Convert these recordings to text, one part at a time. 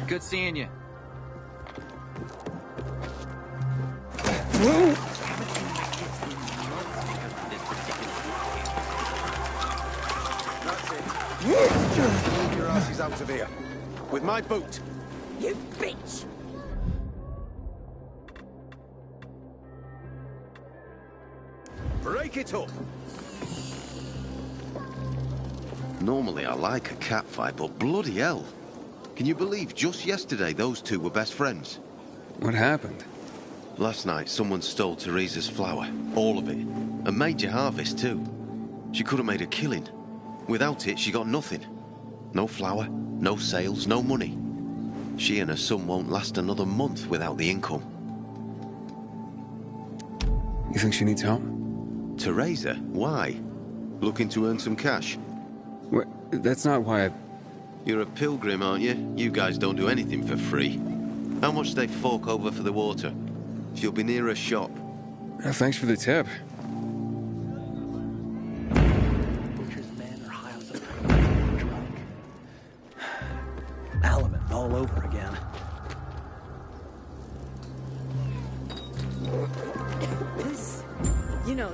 Good seeing you. Move your asses out of here. With my boot. You bitch! Break it up. Normally I like a cat fight, but bloody hell. Can you believe just yesterday those two were best friends? What happened? Last night someone stole Teresa's flour. All of it. A major harvest too. She could have made a killing. Without it, she got nothing. No flour, no sales, no money. She and her son won't last another month without the income. You think she needs help? Teresa? Why? Looking to earn some cash? What? That's not why I... You're a pilgrim, aren't you? You guys don't do anything for free. How much do they fork over for the water? She'll be near a shop. Thanks for the tip. Butcher's men are high on the drunk. Element all over again.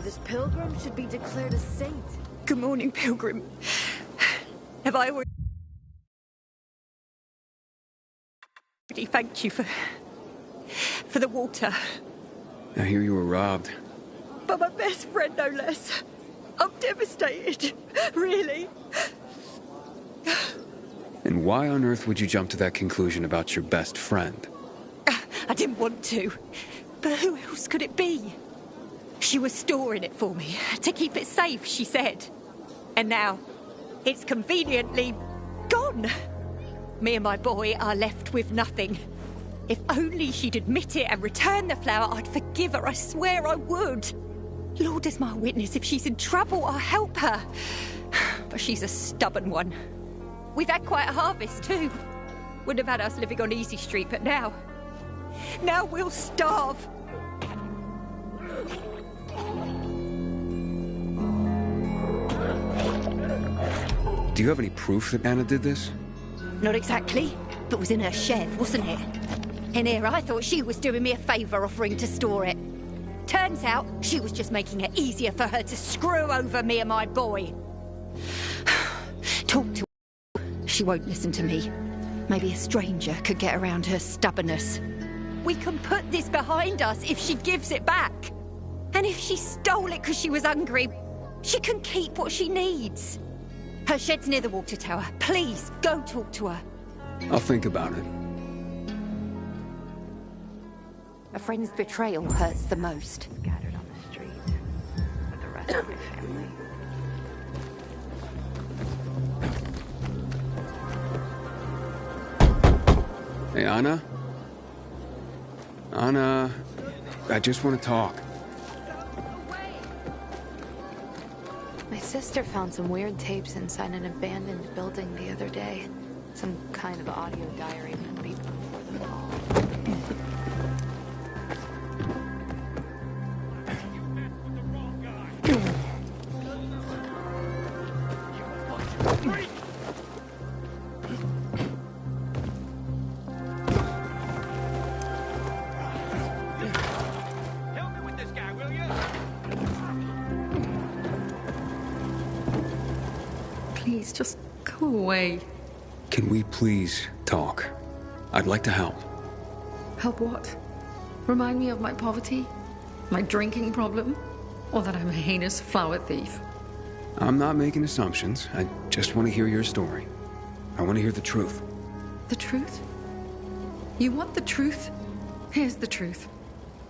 This pilgrim should be declared a saint. Good morning, pilgrim. Have I already thanked you for the water? I hear you were robbed. But my best friend, no less. I'm devastated. Really. And why on earth would you jump to that conclusion about your best friend? I didn't want to. But who else could it be? She was storing it for me, to keep it safe, she said. And now, it's conveniently gone. Me and my boy are left with nothing. If only she'd admit it and return the flour, I'd forgive her, I swear I would. Lord is my witness, if she's in trouble, I'll help her. But she's a stubborn one. We've had quite a harvest, too. Wouldn't have had us living on Easy Street, but now we'll starve. Do you have any proof that Anna did this? Not exactly, but was in her shed, wasn't it? In here, I thought she was doing me a favour offering to store it. Turns out, she was just making it easier for her to screw over me and my boy. Talk to her. She won't listen to me. Maybe a stranger could get around her stubbornness. We can put this behind us if she gives it back. And if she stole it because she was hungry, she can keep what she needs. Her shed's near the water tower. Please, go talk to her. I'll think about it. A friend's betrayal hurts the most. Scattered on the street with the rest of my family. Hey, Anna? Anna, I just want to talk. My sister found some weird tapes inside an abandoned building the other day. Some kind of audio diary from people before the fall. Help me with this guy, will you? Please, just go away. Can we please talk? I'd like to help. Help what? Remind me of my poverty? My drinking problem? Or that I'm a heinous flower thief? I'm not making assumptions. I just want to hear your story. I want to hear the truth. The truth? You want the truth? Here's the truth.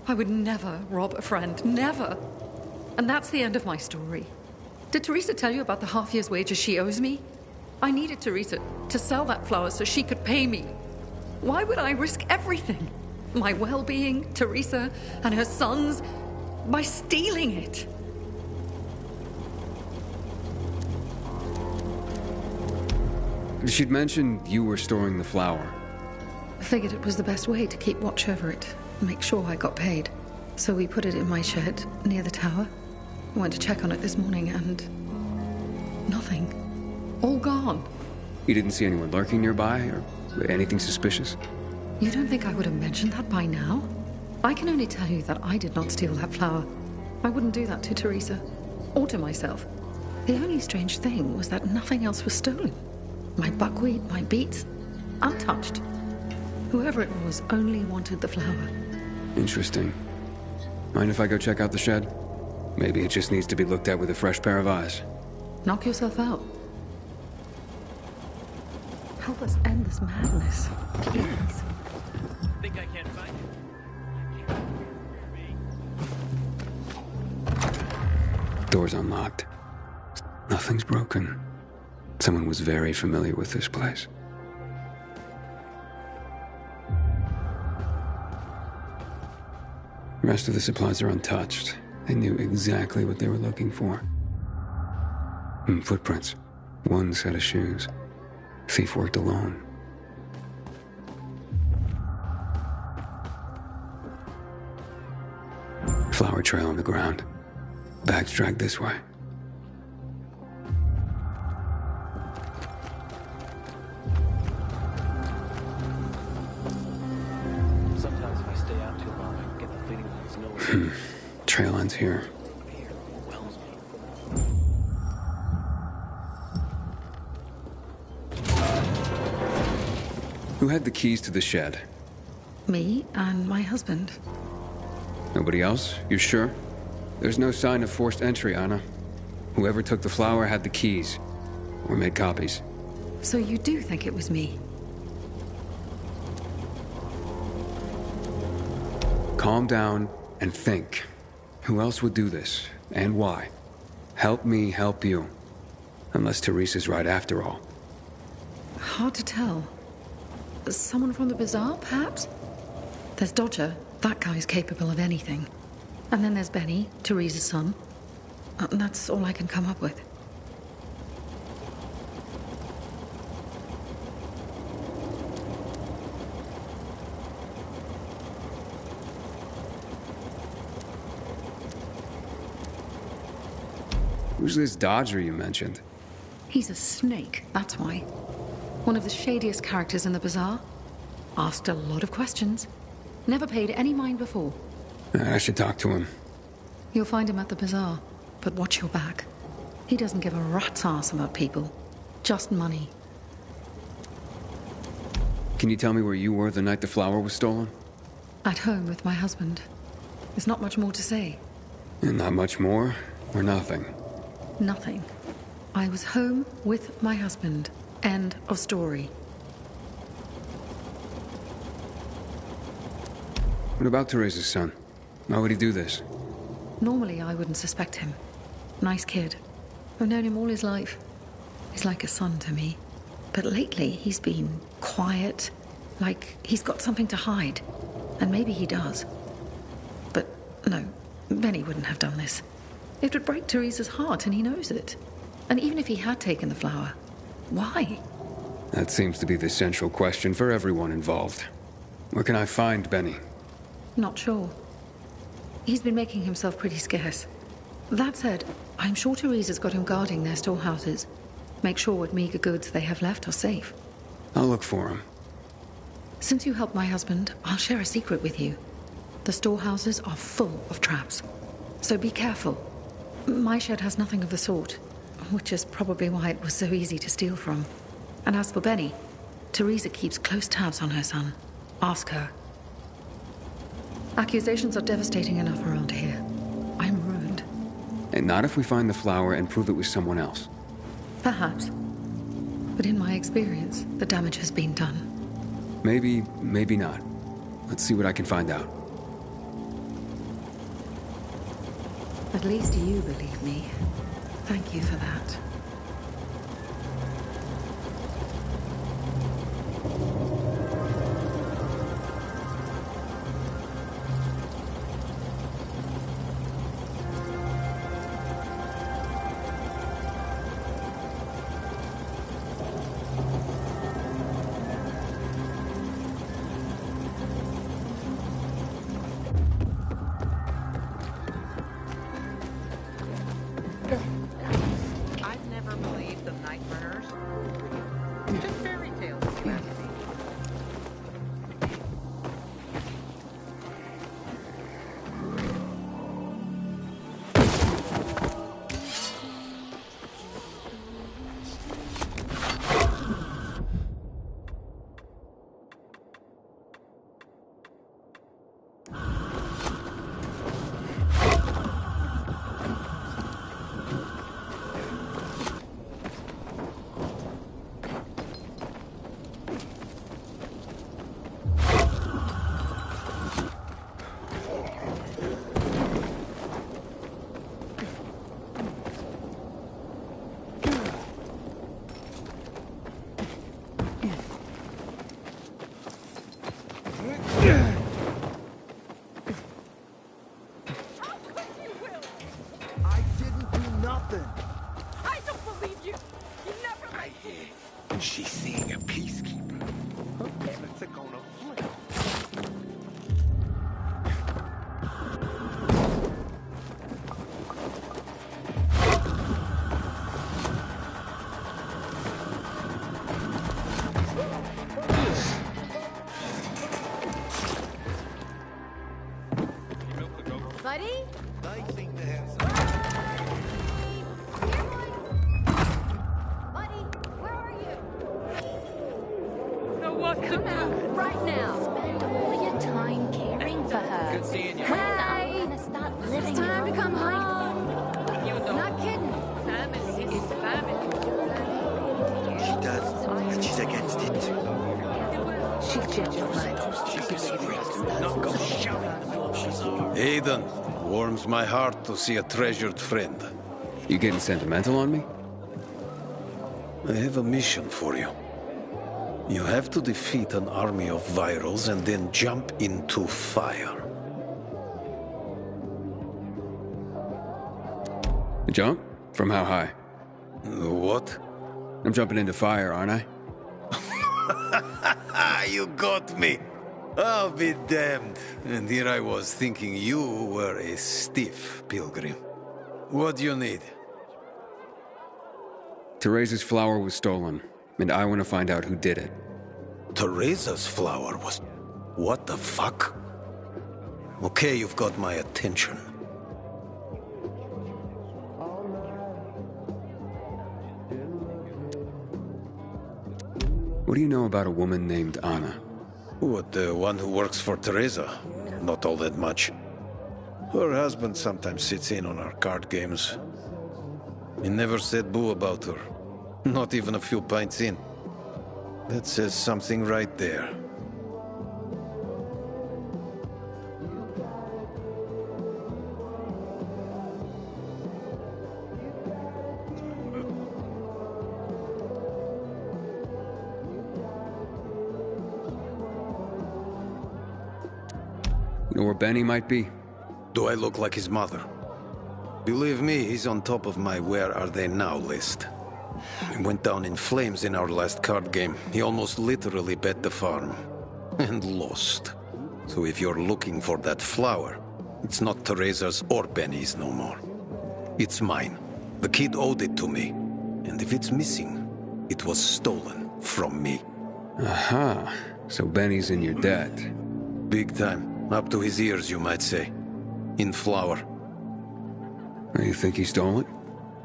I would never rob a friend. Never. And that's the end of my story. Did Teresa tell you about the half year's wages she owes me? I needed Teresa to sell that flower so she could pay me. Why would I risk everything? My well-being, Teresa, and her sons, by stealing it? She'd mentioned you were storing the flour. I figured it was the best way to keep watch over it and make sure I got paid. So we put it in my shed near the tower. I went to check on it this morning and... nothing. All gone. You didn't see anyone lurking nearby, or Anything suspicious? You don't think I would have mentioned that by now? I can only tell you that I did not steal that flower. I wouldn't do that to Teresa. Or to myself. The only strange thing was that nothing else was stolen. My buckwheat, my beets, untouched. Whoever it was only wanted the flower. Interesting. Mind if I go check out the shed? Maybe it just needs to be looked at with a fresh pair of eyes. Knock yourself out. Help us end this madness, please. Think I can't find you? Door's unlocked. Nothing's broken. Someone was very familiar with this place. The rest of the supplies are untouched. They knew exactly what they were looking for. Footprints. One set of shoes. Thief worked alone. Flower trail on the ground. Bags dragged this way. Sometimes if I stay out too long, I get the feeling that there's no way Trail ends here. here overwhelms me. Who had the keys to the shed? Me and my husband. Nobody else? You sure? There's no sign of forced entry, Anna. Whoever took the flower had the keys. Or made copies. So you do think it was me? Calm down and think. Who else would do this? And why? Help me help you. Unless Teresa's right after all. Hard to tell. Someone from the bazaar, perhaps? There's Dodger. That guy's capable of anything. And then there's Benny, Teresa's son. And that's all I can come up with. Who's this Dodger you mentioned? He's a snake, that's why. One of the shadiest characters in the bazaar. Asked a lot of questions. Never paid any mind before. I should talk to him. You'll find him at the bazaar, but watch your back. He doesn't give a rat's ass about people. Just money. Can you tell me where you were the night the flower was stolen? At home with my husband. There's not much more to say. And not much more, or nothing. Nothing. I was home with my husband. End of story. What about Teresa's son? Why would he do this? Normally, I wouldn't suspect him. Nice kid. I've known him all his life. He's like a son to me. But lately, he's been quiet, like he's got something to hide. And maybe he does. But no, Benny wouldn't have done this. It would break Teresa's heart, and he knows it. And even if he had taken the flower, why? That seems to be the central question for everyone involved. Where can I find Benny? Not sure. He's been making himself pretty scarce. That said, I'm sure Teresa's got him guarding their storehouses. Make sure what meager goods they have left are safe. I'll look for him. Since you helped my husband, I'll share a secret with you. The storehouses are full of traps. So be careful. My shed has nothing of the sort, which is probably why it was so easy to steal from. And as for Benny, Teresa keeps close tabs on her son. Ask her. Accusations are devastating enough around here. I'm ruined. And not if we find the flower and prove it was someone else. Perhaps. But in my experience, the damage has been done. Maybe, maybe not. Let's see what I can find out. At least you believe me. Thank you for that. I've never believed the night burners. Just fairy tales, if you ask me. She's seeing a peacekeeper. Her parents are gonna flip. Buddy? They seem to have Buddy, where are you? So what to Come out right now. Spend all your time caring for her. Good seeing you. When are you gonna stop living It's time to your come own home. You know, Not kidding. family is family. She does, and she's against it. She's gentrified. Not go shouting. Aiden, warms my heart to see a treasured friend. You getting sentimental on me? I have a mission for you. You have to defeat an army of virals and then jump into fire. Jump? From how high? What? I'm jumping into fire, aren't I? You got me. I'll be damned. And here I was thinking you were a stiff pilgrim. What do you need? Teresa's flower was stolen, and I want to find out who did it. Teresa's flower was... What the fuck? Okay, you've got my attention. What do you know about a woman named Anna? What, the one who works for Teresa? Not all that much. Her husband sometimes sits in on our card games. He never said boo about her. Not even a few pints in. That says something right there. You know where Benny might be? Do I look like his mother? Believe me, he's on top of my where are they now list. He went down in flames in our last card game. He almost literally bet the farm. And lost. So if you're looking for that flower, it's not Teresa's or Benny's no more. It's mine. The kid owed it to me. And if it's missing, it was stolen from me. Aha. So Benny's in your debt. Big time. Up to his ears, you might say. In flour. You think he stole it?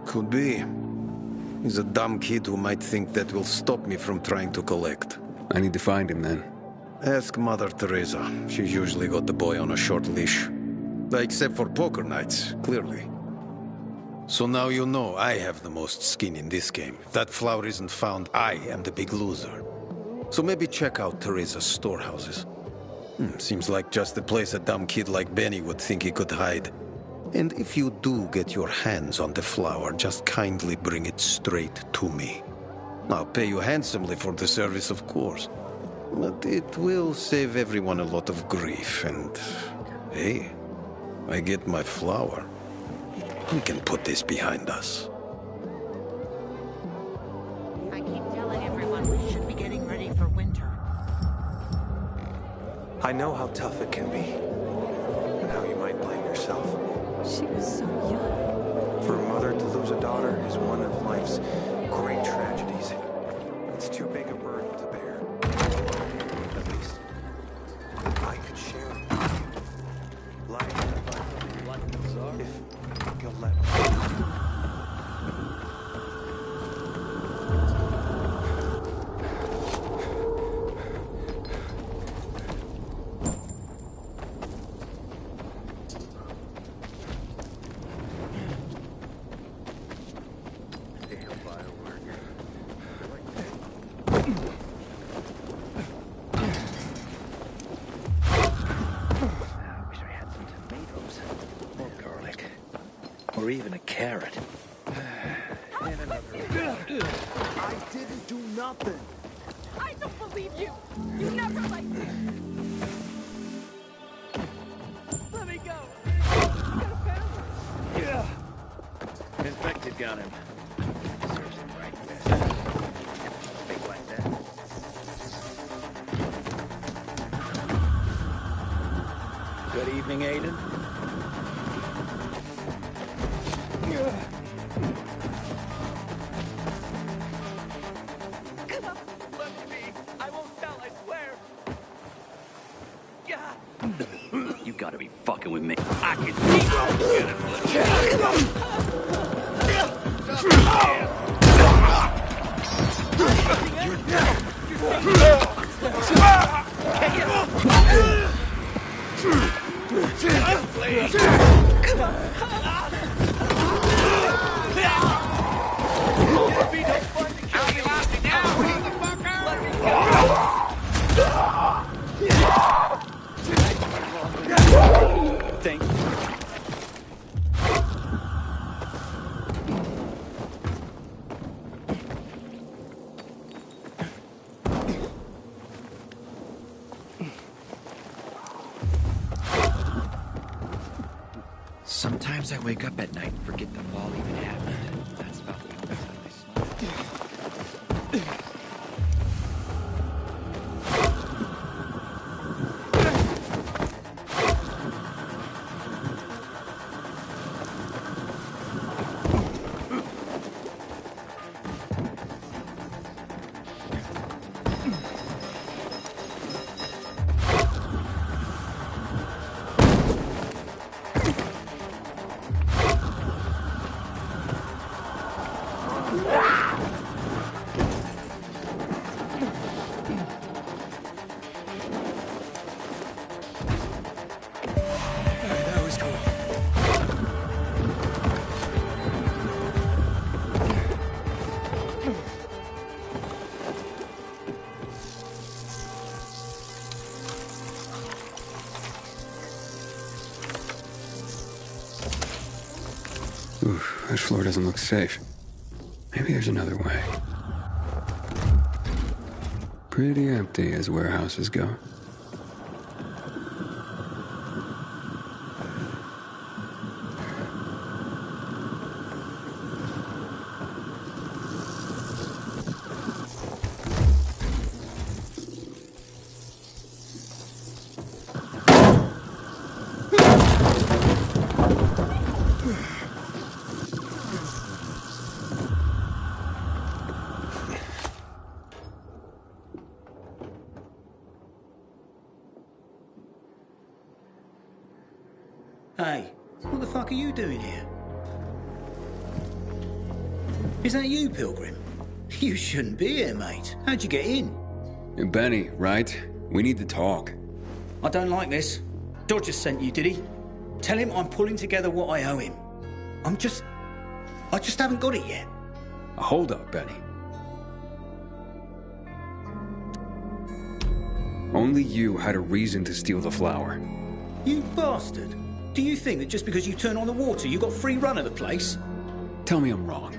Could be. He's a dumb kid who might think that will stop me from trying to collect. I need to find him then. Ask Mother Teresa. She's usually got the boy on a short leash. Except for poker nights, clearly. So now you know I have the most skin in this game. If that flower isn't found, I am the big loser. So maybe check out Teresa's storehouses. Seems like just the place a dumb kid like Benny would think he could hide. And if you do get your hands on the flower, just kindly bring it straight to me. I'll pay you handsomely for the service, of course. But it will save everyone a lot of grief, and... hey, I get my flower. We can put this behind us. I keep telling everyone we should be getting ready for winter. I know how tough it can be, and how you might blame yourself. She was so young. For a mother to lose a daughter is one of life's great tragedies. It's too big a burden to bear. At least, I could share it with you. Life, if you'll let me. Or even a carrot. And another. I didn't do nothing. I don't believe you. You never liked me. Let me go. You got a family. Yeah. Infected got him. Serves him right. Big evening, Aiden. You gotta be fucking with me. I can see Thank you. Sometimes I wake up at night and forget the ball even happened. That's about the only time I smile. Oof, this floor doesn't look safe. Maybe there's another way. Pretty empty as warehouses go. Hey, what the fuck are you doing here? Is that you, Pilgrim? You shouldn't be here, mate. How'd you get in? Benny, right? We need to talk. I don't like this. Dodger sent you, did he? Tell him I'm pulling together what I owe him. I just haven't got it yet. Hold up, Benny. Only you had a reason to steal the flower. You bastard. Do you think that just because you turn on the water, you got free run of the place? Tell me I'm wrong.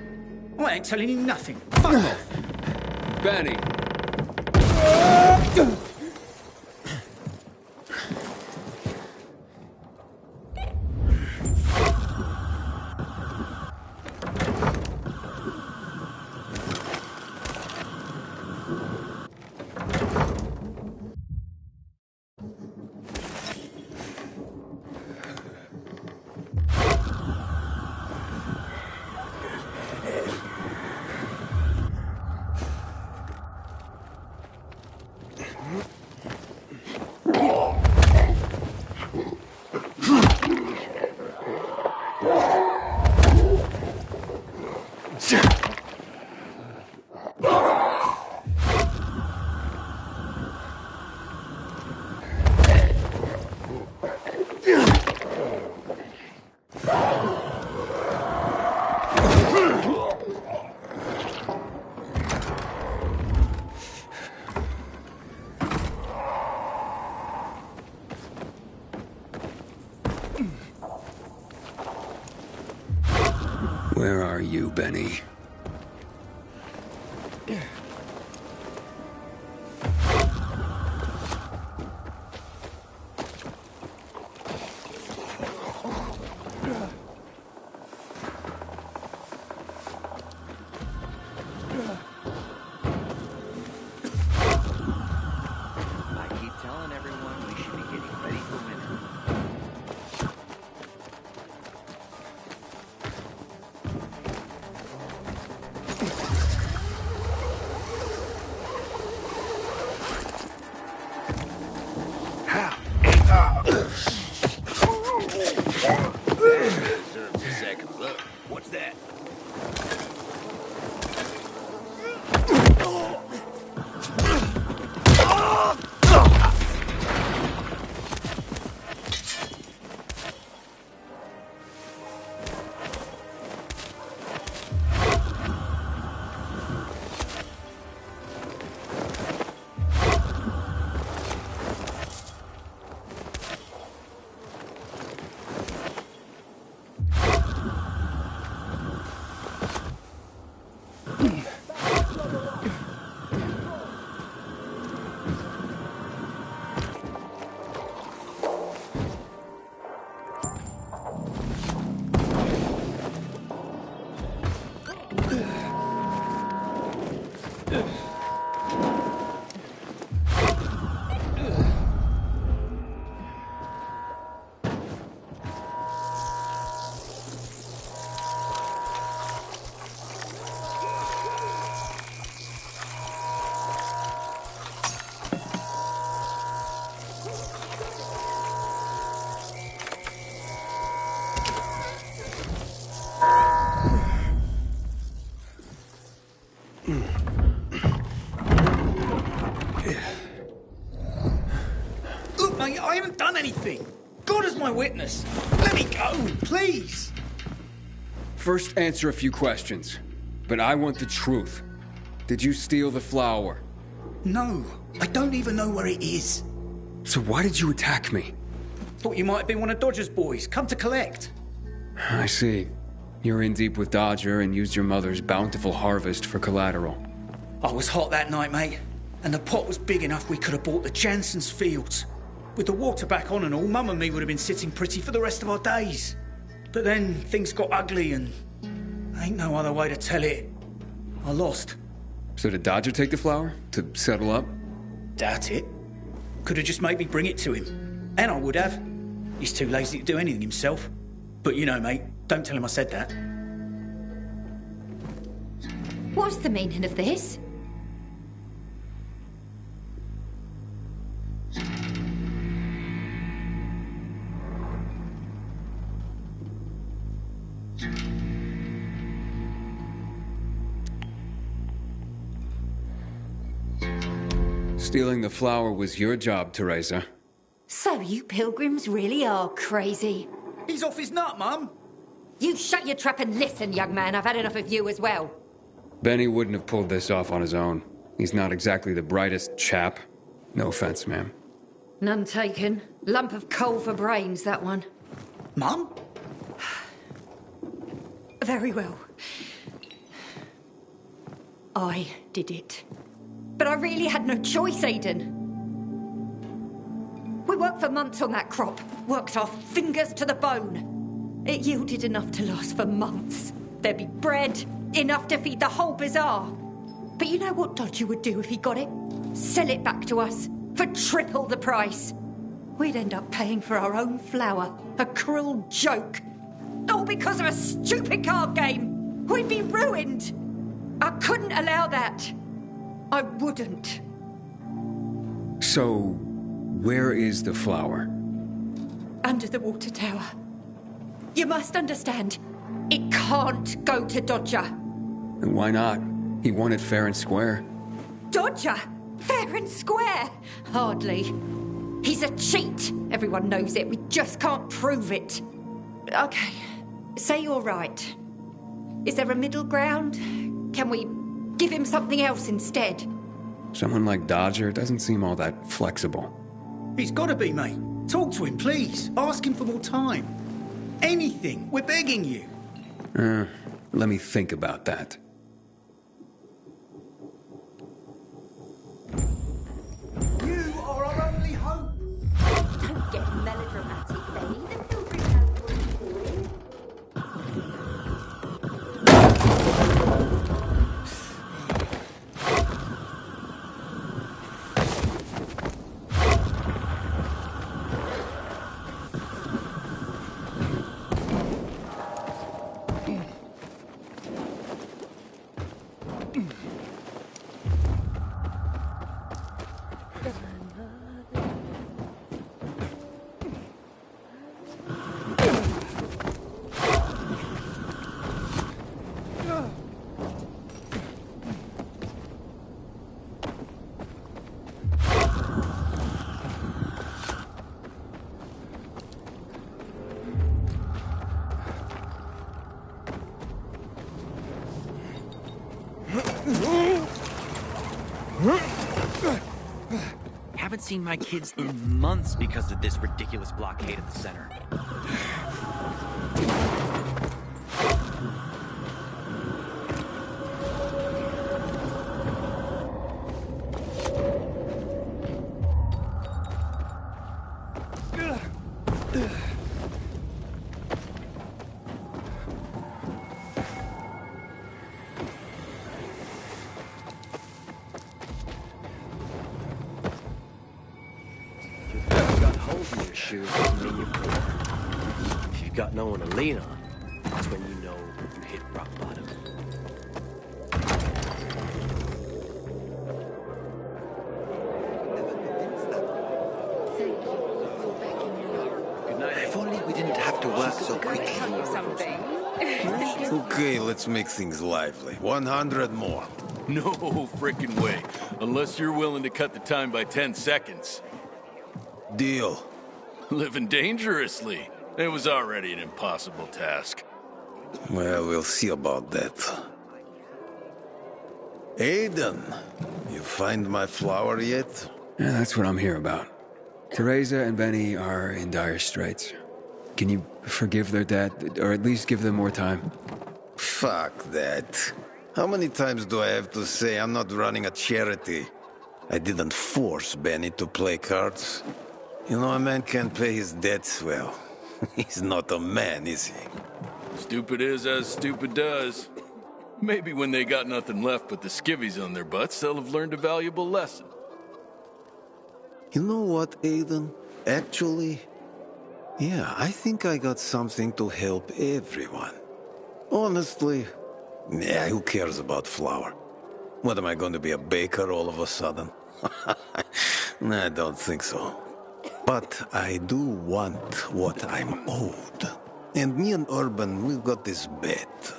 I ain't telling you nothing. Fuck off. Benny! Where are you, Benny? Look, mate, I haven't done anything. God is my witness. Let me go, please. First, answer a few questions. But I want the truth. Did you steal the flower? No, I don't even know where it is. So why did you attack me? Thought you might have been one of Dodger's boys, come to collect. I see. You're in deep with Dodger and used your mother's bountiful harvest for collateral. I was hot that night, mate. And the pot was big enough we could have bought the Jansen's fields. With the water back on and all, Mum and me would have been sitting pretty for the rest of our days. But then things got ugly and... ain't no other way to tell it. I lost. So did Dodger take the flower? To settle up? Doubt it. Could have just made me bring it to him. And I would have. He's too lazy to do anything himself. But you know, mate, don't tell him I said that. What's the meaning of this? Stealing the flower was your job, Teresa. So you pilgrims really are crazy. He's off his nut, Mum. You shut your trap and listen, young man. I've had enough of you as well. Benny wouldn't have pulled this off on his own. He's not exactly the brightest chap. No offense, ma'am. None taken. Lump of coal for brains, that one. Mum? Very well. I did it. But I really had no choice, Aiden. We worked for months on that crop. Worked our fingers to the bone. It yielded enough to last for months. There'd be bread, enough to feed the whole bazaar. But you know what Dodger would do if he got it? Sell it back to us for triple the price. We'd end up paying for our own flour. A cruel joke. All because of a stupid card game. We'd be ruined. I couldn't allow that. I wouldn't. So, where is the flower? Under the water tower. You must understand, it can't go to Dodger. And why not? He won it fair and square. Dodger? Fair and square? Hardly. He's a cheat. Everyone knows it. We just can't prove it. Okay, say you're right. Is there a middle ground? Can we give him something else instead? Someone like Dodger doesn't seem all that flexible. He's got to be, mate. Talk to him, please. Ask him for more time. Anything. We're begging you. Let me think about that. You are our only hope. Don't get melodramatic, Benny. The pilgrims have one Haven't seen my kids in months because of this ridiculous blockade at the center. shoes doesn't mean you're clean. If you've got no one to lean on, that's when you know you hit rock bottom. Good night. If only we didn't have to work so quickly. Okay, let's make things lively. 100 more. No frickin' way. Unless you're willing to cut the time by 10 seconds. Deal. Living dangerously. It was already an impossible task. Well, we'll see about that. Aiden, you find my flower yet? Yeah, that's what I'm here about. Teresa and Benny are in dire straits. Can you forgive their dad, or at least give them more time? Fuck that. How many times do I have to say I'm not running a charity? I didn't force Benny to play cards. You know, a man can't pay his debts well. He's not a man, is he? Stupid is as stupid does. Maybe when they got nothing left but the skivvies on their butts, they'll have learned a valuable lesson. You know what, Aiden? Actually, yeah, I think I got something to help everyone. Honestly, yeah, who cares about flour? What, am I going to be a baker all of a sudden? Nah, I don't think so. But I do want what I'm owed. And me and Urban, we've got this bet.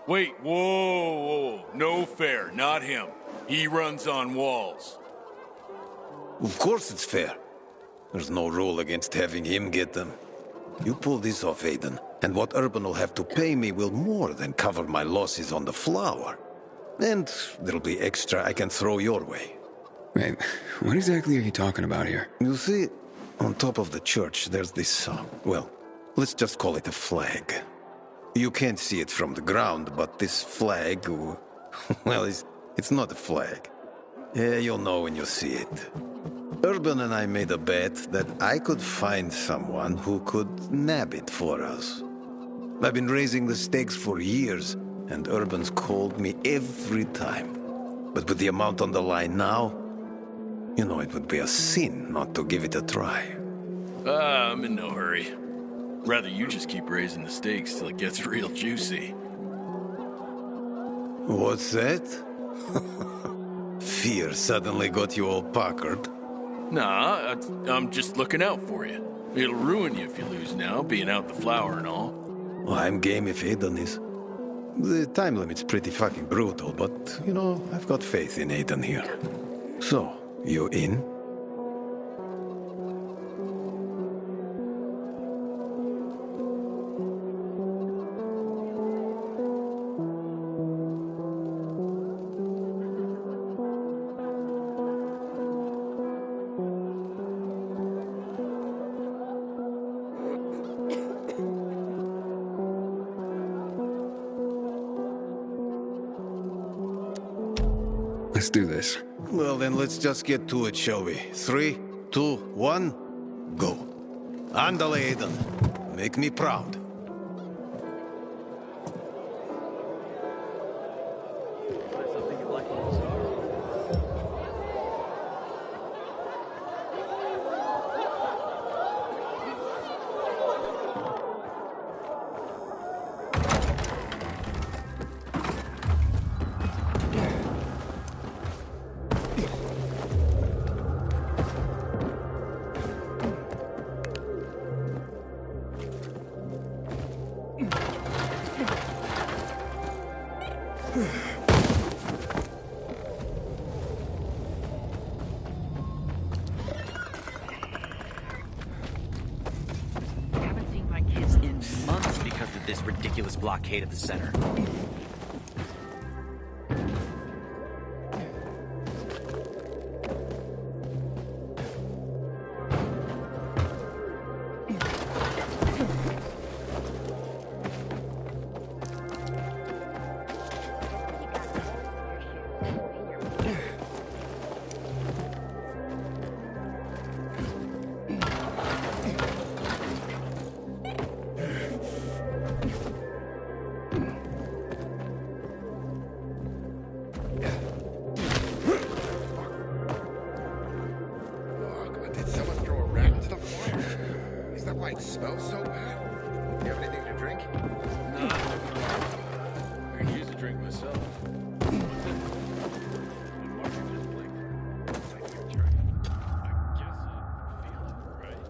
Wait, whoa. No fair, not him. He runs on walls. Of course it's fair. There's no rule against having him get them. You pull this off, Aiden, and what Urban will have to pay me will more than cover my losses on the flour. And there'll be extra I can throw your way. Wait, what exactly are you talking about here? You see, on top of the church, there's this, well, let's just call it a flag. You can't see it from the ground, but this flag, well, it's not a flag. Yeah, you'll know when you see it. Urban and I made a bet that I could find someone who could nab it for us. I've been raising the stakes for years, and Urban's called me every time. But with the amount on the line now, you know it would be a sin not to give it a try. I'm in no hurry. Rather you just keep raising the stakes till it gets real juicy. What's that? Fear suddenly got you all puckered. Nah, I'm just looking out for you. It'll ruin you if you lose now, being out the flour and all. Well, I'm game if Aiden is. The time limit's pretty fucking brutal, but, you know, I've got faith in Aiden here. So, you in? Let's do this. Well, then let's just get to it, shall we? 3, 2, 1, go. Andale, Aiden. Make me proud. Haven't seen my kids in months because of this ridiculous blockade of the center. smells so bad. You have anything to drink? Nah. I could use a drink myself. What's it? And Martin just blinked. Like your drink. I guess I feel it, right?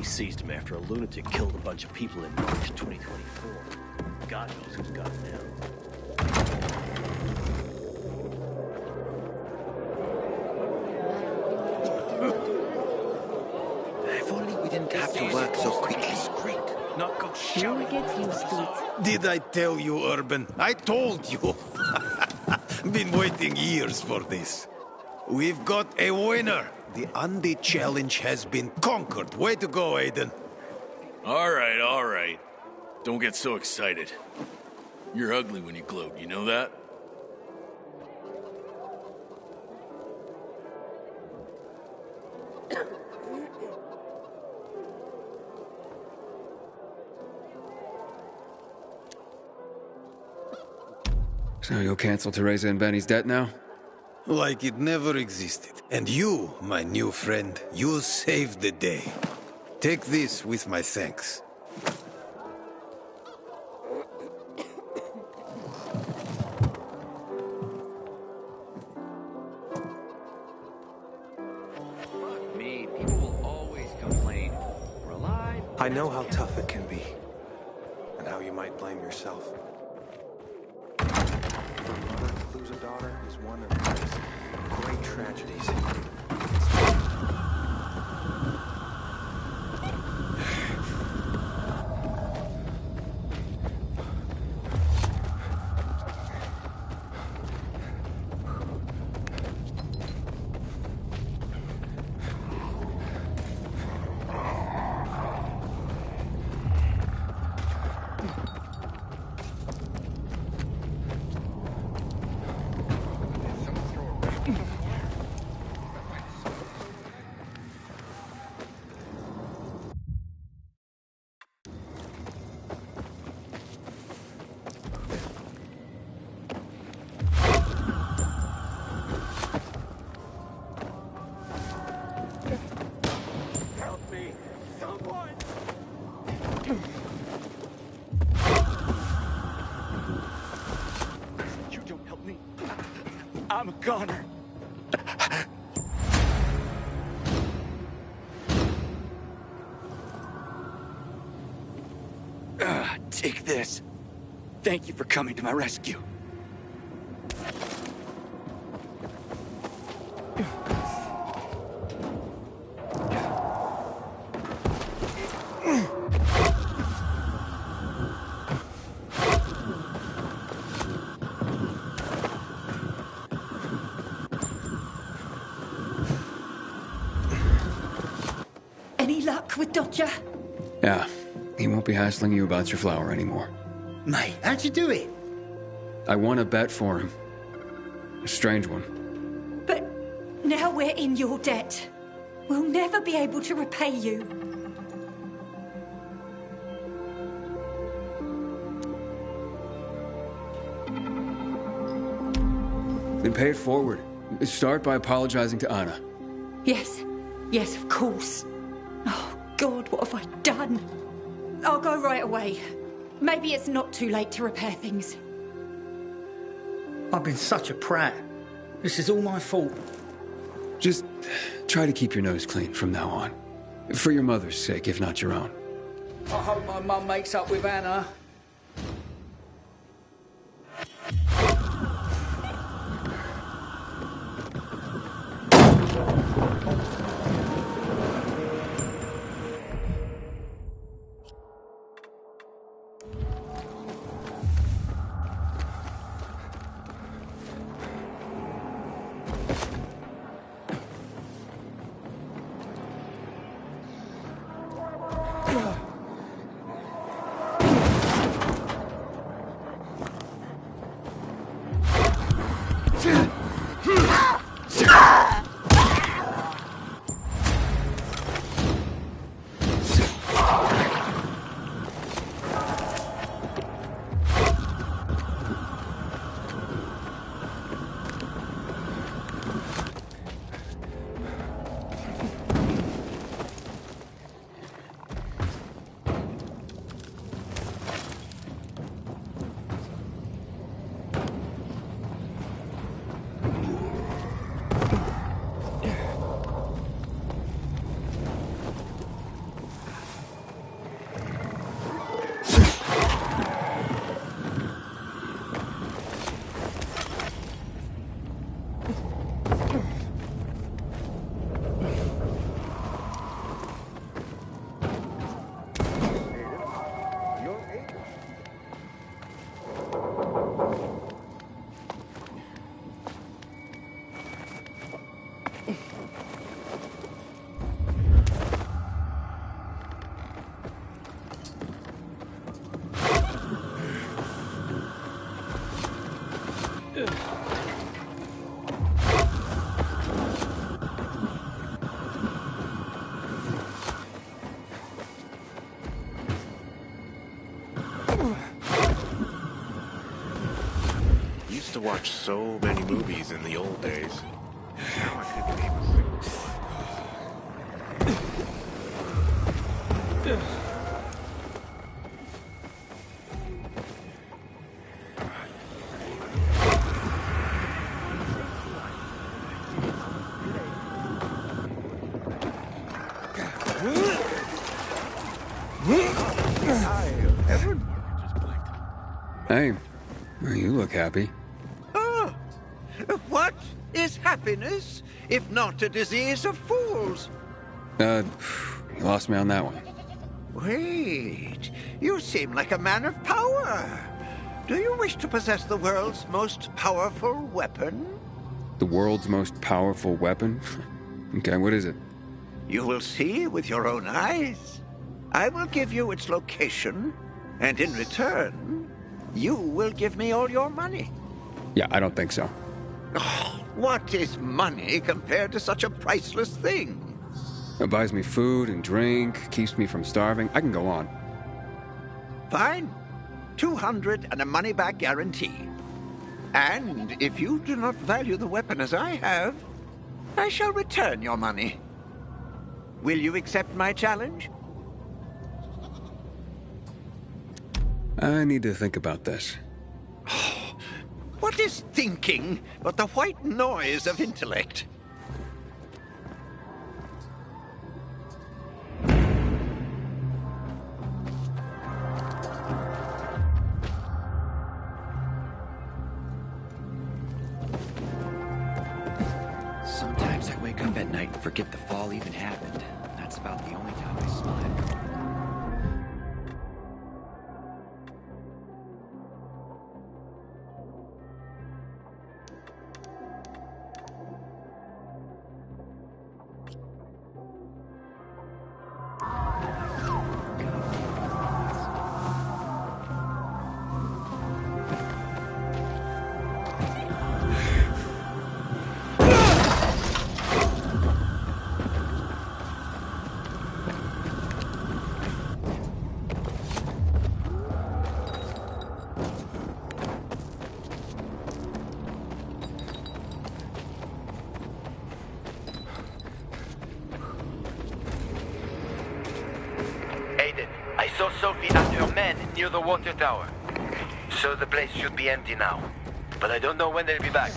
Seized him after a lunatic killed a bunch of people in March 2024. God knows who's got him now. If only we didn't have to work so quickly. Not go You'll get used to it. Did I tell you, Urban? I told you. Been waiting years for this. We've got a winner. The Undead challenge has been conquered. Way to go, Aiden. All right. Don't get so excited. You're ugly when you gloat, you know that? So you'll cancel Teresa and Benny's debt now? Like it never existed. And you, my new friend, you saved the day. Take this with my thanks. Fuck me, people will always complain. We're alive. I know how tough it can be, and how you might blame yourself. For a mother to lose a daughter is one of life's great tragedies. You don't help me. I'm a goner. Take this. Thank you for coming to my rescue. Any luck with Dodger? Yeah. He won't be hassling you about your flower anymore. Mate, how'd you do it? I won a bet for him. A strange one. But now we're in your debt. We'll never be able to repay you. Then pay it forward. Start by apologizing to Anna. Yes, of course. Oh, God, what have I done? I'll go right away. Maybe it's not too late to repair things. I've been such a prat. This is all my fault. Just try to keep your nose clean from now on. For your mother's sake, if not your own. I hope my mum makes up with Anna. Used to watch so many movies in the old days. Now I couldn't name a single one. Hey, you look happy. Oh, what is happiness if not a disease of fools? You lost me on that one. Wait, you seem like a man of power. Do you wish to possess the world's most powerful weapon? The world's most powerful weapon? Okay, what is it? You will see with your own eyes. I will give you its location, and in return, you will give me all your money. Yeah, I don't think so. Oh, what is money compared to such a priceless thing? It buys me food and drink, keeps me from starving. I can go on. Fine. 200 and a money-back guarantee. And if you do not value the weapon as I have, I shall return your money. Will you accept my challenge? I need to think about this. What is thinking but the white noise of intellect? Sometimes I wake up at night and forget the fall even happened. That's about the only time I smile. I saw Sophie and her men near the water tower. So the place should be empty now. but I don't know when they'll be back.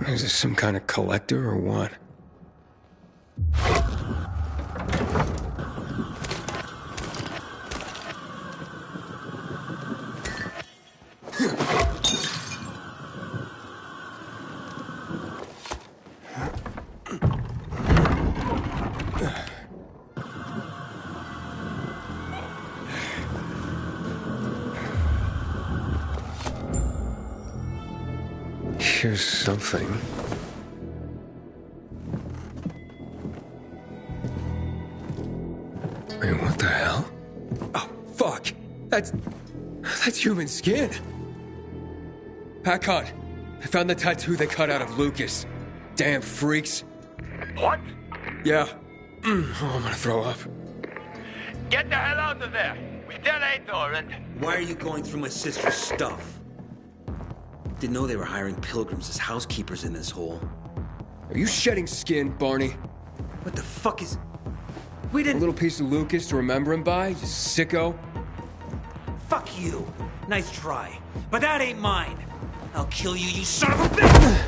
Is this some kind of collector or what? Here's something. Wait, what the hell? Oh, fuck! That's human skin! Packard, I found the tattoo they cut out of Lucas. Damn freaks. What? Yeah. Oh, I'm gonna throw up. Get the hell out of there! We tell Aitor and... Why are you going through my sister's stuff? Didn't know they were hiring pilgrims as housekeepers in this hole. Are you shedding skin, Barney? What the fuck is... We didn't... A little piece of Lucas to remember him by, you sicko? Fuck you. Nice try. But that ain't mine. I'll kill you, you son of a bitch!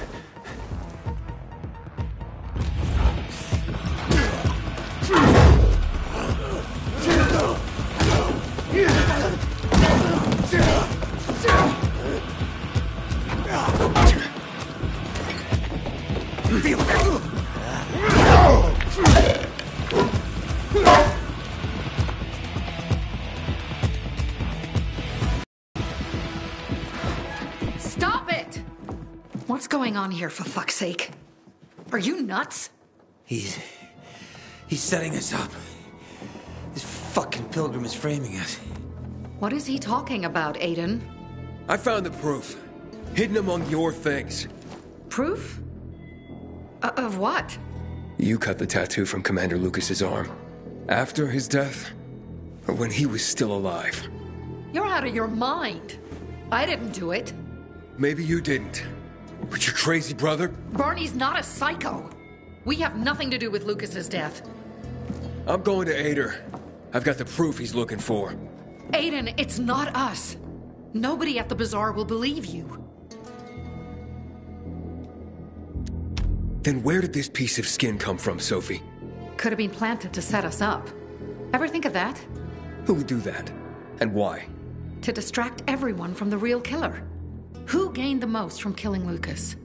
Stop it! What's going on here, for fuck's sake? Are you nuts? He's setting us up. This fucking pilgrim is framing us. What is he talking about, Aiden? I found the proof. Hidden among your things. Proof? Of what? You cut the tattoo from Commander Lucas's arm. After his death? Or when he was still alive? You're out of your mind. I didn't do it. Maybe you didn't. But your crazy brother? Barney's not a psycho. We have nothing to do with Lucas's death. I'm going to Aitor. I've got the proof he's looking for. Aiden, it's not us. Nobody at the bazaar will believe you. Then where did this piece of skin come from, Sophie? Could have been planted to set us up. Ever think of that? Who would do that? And why? To distract everyone from the real killer. Who gained the most from killing Lucas?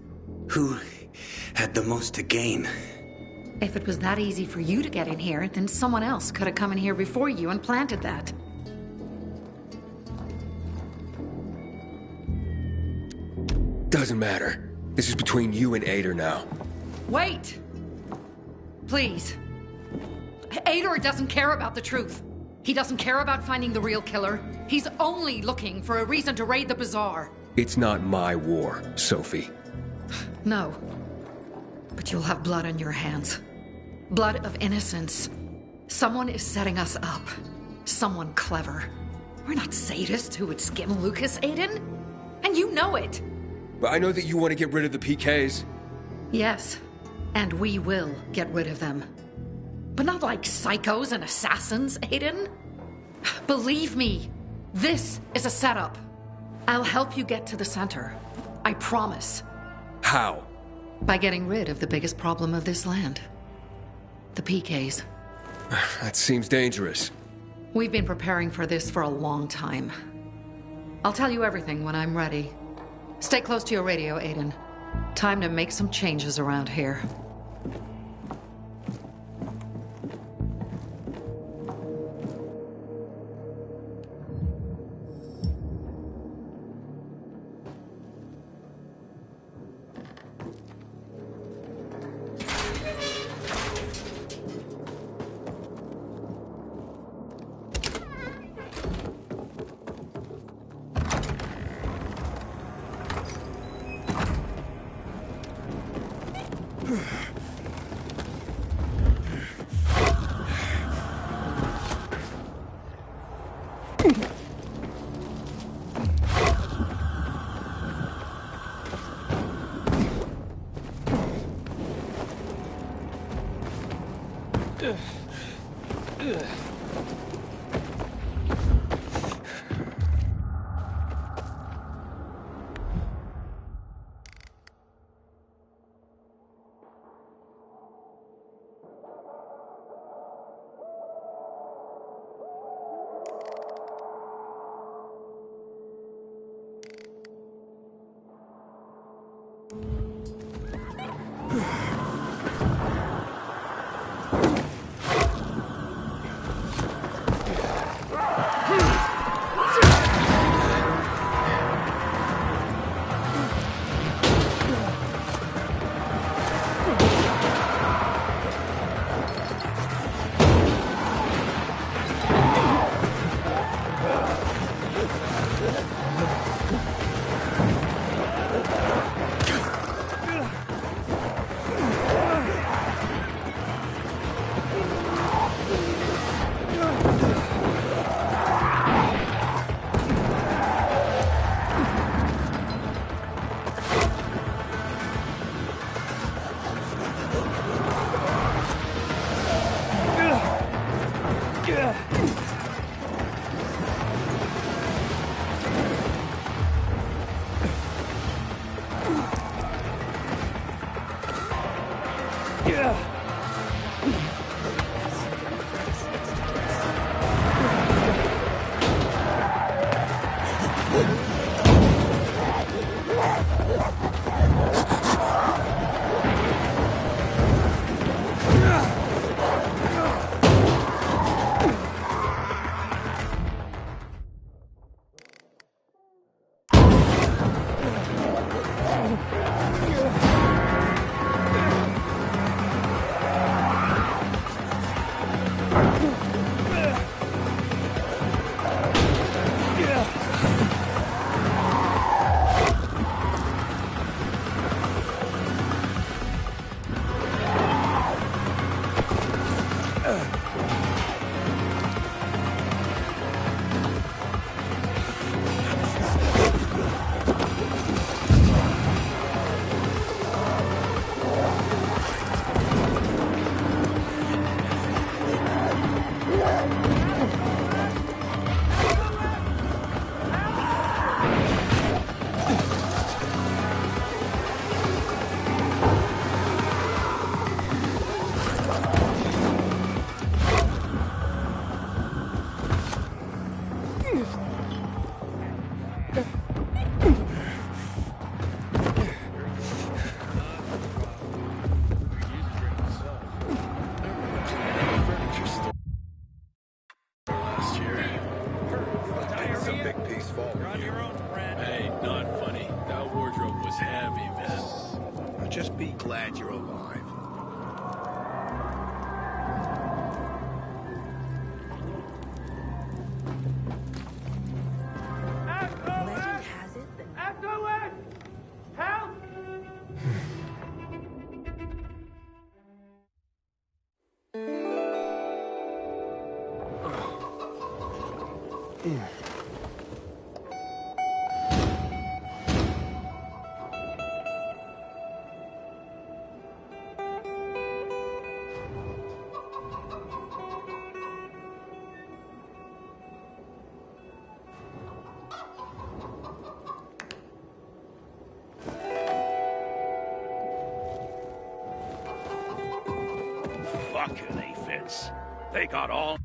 Who had the most to gain? If it was that easy for you to get in here, then someone else could have come in here before you and planted that. Doesn't matter. This is between you and Aitor now. Wait! Please. Aitor doesn't care about the truth. He doesn't care about finding the real killer. He's only looking for a reason to raid the bazaar. It's not my war, Sophie. No. But you'll have blood on your hands. Blood of innocence. Someone is setting us up. Someone clever. We're not sadists who would skim Lucas, Aiden. And you know it. But I know that you want to get rid of the PKs. Yes, and we will get rid of them. But not like psychos and assassins, Aiden. Believe me, this is a setup. I'll help you get to the center. I promise. How? By getting rid of the biggest problem of this land. The PKs. That seems dangerous. We've been preparing for this for a long time. I'll tell you everything when I'm ready. Stay close to your radio, Aiden. Time to make some changes around here. Just be glad you're alive. Legend has it that SOS! Help! fucking aphids. They got all...